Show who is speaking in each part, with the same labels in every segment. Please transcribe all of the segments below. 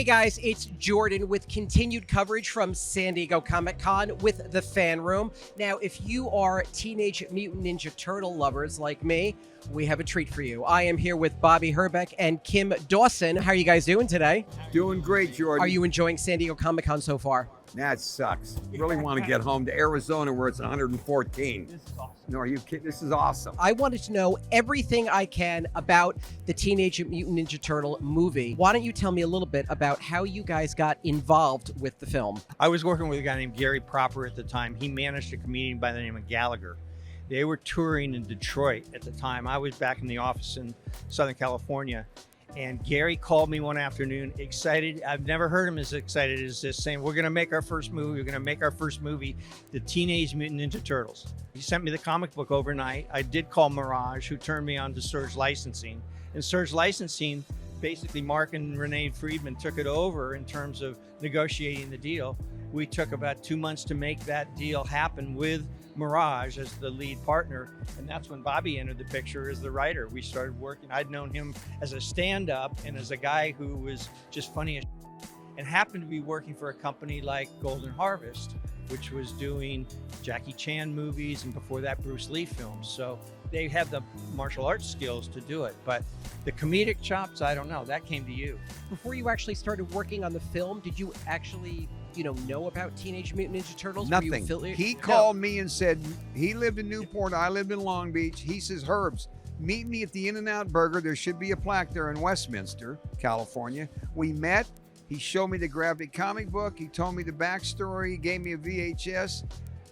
Speaker 1: Hey guys, it's Jordan with continued coverage from San Diego Comic-Con with the Fan Room. Now, if you are Teenage Mutant Ninja Turtle lovers like me, we have a treat for you. I am here with Bobby Herbeck and Kim Dawson. How are you guys doing today?
Speaker 2: Doing great, Jordan.
Speaker 1: Are you enjoying San Diego Comic-Con so far?
Speaker 2: That sucks. Really want to get home to Arizona where it's 114.
Speaker 3: This is awesome.
Speaker 2: No, are you kidding? This is awesome.
Speaker 1: I wanted to know everything I can about the Teenage Mutant Ninja Turtle movie. Why don't you tell me a little bit about how you guys got involved with the film?
Speaker 3: I was working with a guy named Gary Proper at the time. He managed a comedian by the name of Gallagher. They were touring in Detroit at the time. I was back in the office in Southern California. And Gary called me one afternoon, excited. I've never heard him as excited as this, saying, we're going to make our first movie. We're going to make our first movie, the Teenage Mutant Ninja Turtles. He sent me the comic book overnight. I did call Mirage, who turned me on to Surge Licensing. And Surge Licensing, basically Mark and Renee Friedman took it over in terms of negotiating the deal. We took about 2 months to make that deal happen with Mirage as the lead partner, and that's when Bobby entered the picture as the writer. We started working. I'd known him as a stand-up and as a guy who was just funny as and happened to be working for a company like Golden Harvest, which was doing Jackie Chan movies and before that Bruce Lee films. So they have the martial arts skills to do it, but the comedic chops, I don't know. That came to you.
Speaker 1: Before you actually started working on the film, did you actually know about Teenage Mutant Ninja Turtles?
Speaker 2: Nothing. He called me and said, he lived in Newport, I lived in Long Beach. He says, Herbs, meet me at the In-N-Out Burger. There should be a plaque there in Westminster, California. We met. He showed me the graphic comic book. He told me the backstory. He gave me a VHS.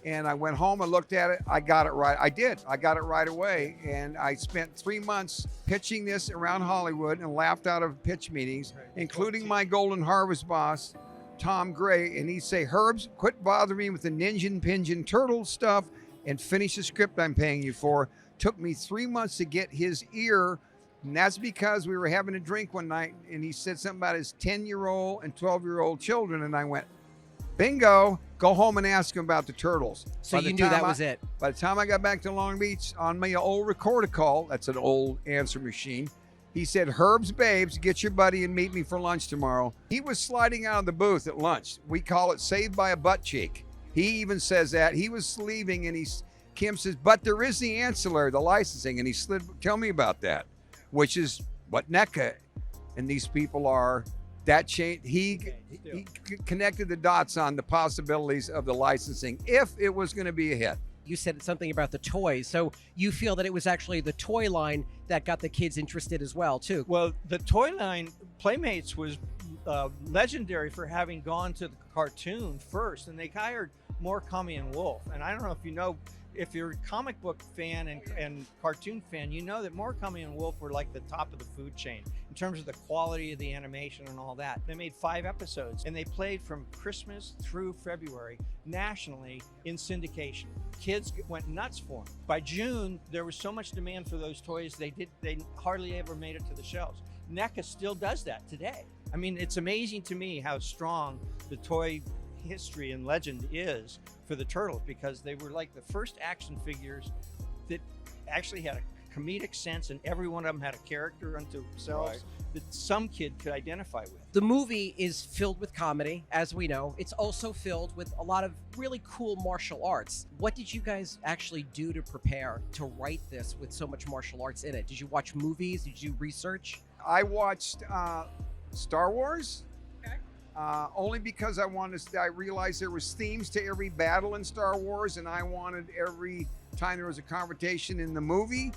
Speaker 2: And I went home and looked at it. I got it right. I did. I got it right away. And I spent 3 months pitching this around Hollywood and laughed out of pitch meetings, including my Golden Harvest boss, Tom Gray, and he'd say, Herbs, quit bothering me with the Ninja and Pinjin Turtle stuff and finish the script I'm paying you for. Took me 3 months to get his ear, and that's because we were having a drink one night, and he said something about his 10-year-old and 12-year-old children, and I went, bingo, go home and ask him about the Turtles.
Speaker 1: So you knew that was it?
Speaker 2: By the time I got back to Long Beach, on my old recorder call, that's an old answer machine, he said, Herb's Babes, get your buddy and meet me for lunch tomorrow. He was sliding out of the booth at lunch. We call it saved by a butt cheek. He even says that. He was leaving and Kim says, but there is the ancillary, the licensing. And he slid, tell me about that, which is what NECA and these people are. That changed. He connected the dots on the possibilities of the licensing if it was going to be a hit.
Speaker 1: You said something about the toys. So you feel that it was actually the toy line that got the kids interested as well, too.
Speaker 3: Well, the toy line, Playmates, was legendary for having gone to the cartoon first, and they hired Murakami and Wolf. And I don't know if you know, if you're a comic book fan and cartoon fan, you know that Murakami and Wolf were like the top of the food chain in terms of the quality of the animation and all that. They made 5 episodes, and they played from Christmas through February nationally in syndication. Kids went nuts for them. By June, there was so much demand for those toys, they hardly ever made it to the shelves. NECA still does that today. I mean, it's amazing to me how strong the toy history and legend is for the Turtles, because they were like the first action figures that actually had a comedic sense, and every one of them had a character unto themselves that some kid could identify with.
Speaker 1: The movie is filled with comedy, as we know. It's also filled with a lot of really cool martial arts. What did you guys actually do to prepare to write this with so much martial arts in it? Did you watch movies? Did you research?
Speaker 2: I watched Star Wars. Only because I realized there was themes to every battle in Star Wars, and I wanted every time there was a confrontation in the movie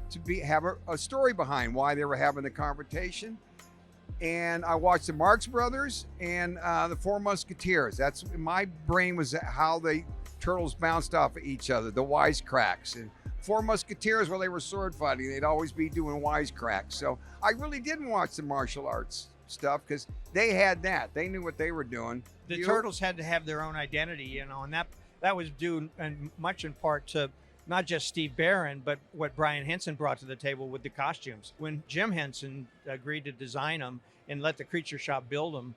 Speaker 2: to have a story behind why they were having the confrontation. And I watched the Marx Brothers and the Four Musketeers. That's my brain was how the Turtles bounced off of each other, the wisecracks. And Four Musketeers, while they were sword fighting, they'd always be doing wisecracks. So I really didn't watch the martial arts stuff because they had that. They knew what they were doing.
Speaker 3: The Turtles had to have their own identity, and that was due and much in part to not just Steve Barron, but what Brian Henson brought to the table with the costumes. When Jim Henson agreed to design them and let the Creature Shop build them,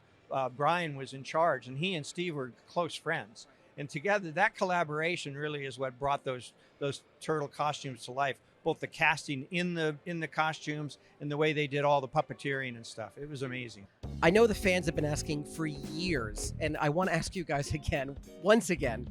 Speaker 3: Brian was in charge, and he and Steve were close friends. And together, that collaboration really is what brought those turtle costumes to life. both the casting in the costumes and the way they did all the puppeteering and stuff. It was amazing.
Speaker 1: I know the fans have been asking for years, and I want to ask you guys again, once again,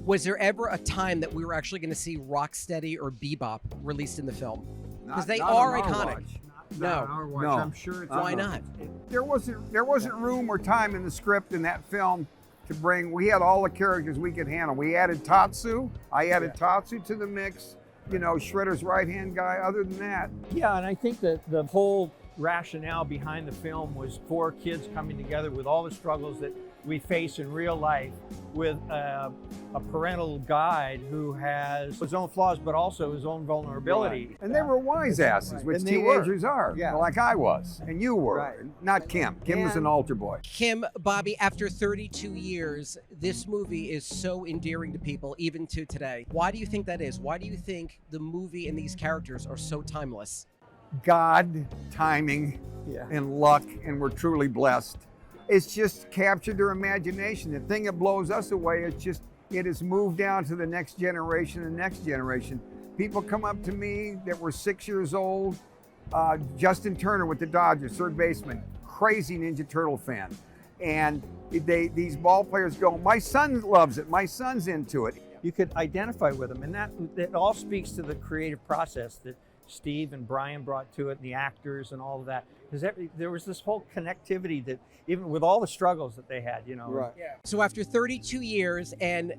Speaker 1: was there ever a time that we were actually going to see Rocksteady or Bebop released in the film? Because they
Speaker 2: Not
Speaker 1: are
Speaker 2: on our
Speaker 1: iconic.
Speaker 2: watch.
Speaker 1: No.
Speaker 2: No.
Speaker 3: I'm sure it's
Speaker 1: Why not?
Speaker 2: There wasn't room or time in the script in that film to bring. We had all the characters we could handle. We added Tatsu. I added Tatsu to the mix. You know, Shredder's right-hand guy. Other than that,
Speaker 3: Yeah, and I think that the whole rationale behind the film was four kids coming together with all the struggles that we face in real life, with a parental guide who has his own flaws but also his own vulnerability.
Speaker 2: and they were wise asses, which
Speaker 3: And they were.
Speaker 2: teenagers are,
Speaker 3: Yeah.
Speaker 2: like I was, and you were.
Speaker 3: Right.
Speaker 2: Not Kim. Kim was an altar boy.
Speaker 1: Kim, Bobby, after 32 years, this movie is so endearing to people, even to today. Why do you think that is? Why do you think the movie and these characters are so timeless?
Speaker 2: God, timing, and luck, and we're truly blessed. It's just captured their imagination. The thing that blows us away is just it has moved down to the next generation and next generation. People come up to me that were 6 years old. Justin Turner with the Dodgers, third baseman, crazy Ninja Turtle fan. And these ball players go, my son loves it, my son's into it.
Speaker 3: You could identify with them, and that all speaks to the creative process that Steve and Brian brought to it, and the actors and all of that. Because there was this whole connectivity that, even with all the struggles that they had, you know.
Speaker 2: Right.
Speaker 1: So after 32 years and,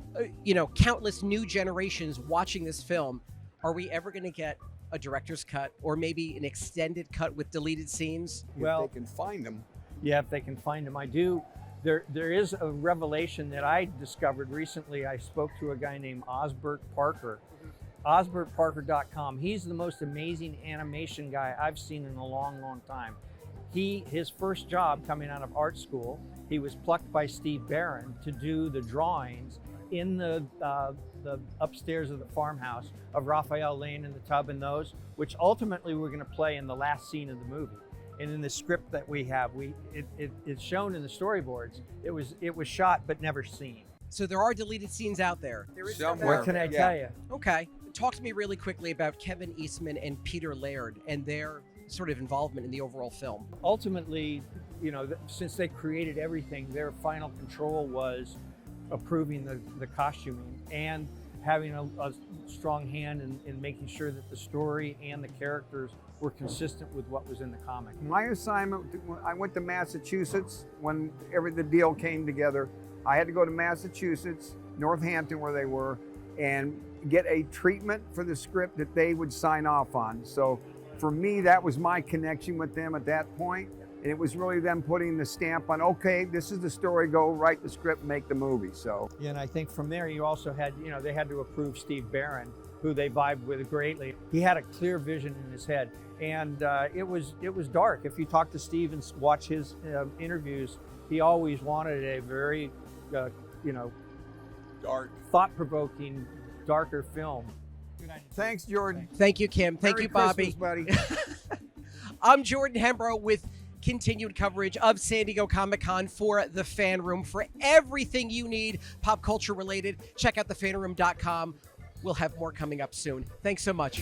Speaker 1: countless new generations watching this film, are we ever going to get a director's cut or maybe an extended cut with deleted scenes?
Speaker 3: Well,
Speaker 2: If they can find them.
Speaker 3: yeah, if they can find them. I do. There is a revelation that I discovered recently. I spoke to a guy named Osbert Parker. OsbertParker.com. He's the most amazing animation guy I've seen in a long, long time. His first job coming out of art school, he was plucked by Steve Barron to do the drawings in the upstairs of the farmhouse of Raphael laying in the tub and those, which ultimately we're going to play in the last scene of the movie. And in the script that we have, it's shown in the storyboards. It was shot but never seen.
Speaker 1: So there are deleted scenes out there. There is
Speaker 2: Somewhere.
Speaker 3: What can I tell you?
Speaker 1: Okay. Talk to me really quickly about Kevin Eastman and Peter Laird and their sort of involvement in the overall film.
Speaker 3: Ultimately, since they created everything, their final control was approving the costuming and having a strong hand in making sure that the story and the characters were consistent with what was in the comic.
Speaker 2: My assignment, I went to Massachusetts when the deal came together. I had to go to Massachusetts, Northampton where they were, and get a treatment for the script that they would sign off on. So for me, that was my connection with them at that point. And it was really them putting the stamp on, okay, this is the story, go write the script, make the movie. So
Speaker 3: Yeah, and I think from there you also had, they had to approve Steve Barron, who they vibed with greatly. He had a clear vision in his head, and it was dark. If you talk to Steve and watch his interviews, he always wanted a very,
Speaker 2: dark.
Speaker 3: thought-provoking, darker film.
Speaker 2: Thanks, Jordan.
Speaker 1: Thank you, Kim. Thank
Speaker 2: Merry
Speaker 1: you, Bobby.
Speaker 2: Christmas, buddy.
Speaker 1: I'm Jordan Hembrough with continued coverage of San Diego Comic-Con for the Fan Room. For everything you need pop culture related, check out thefanroom.com. We'll have more coming up soon. Thanks so much.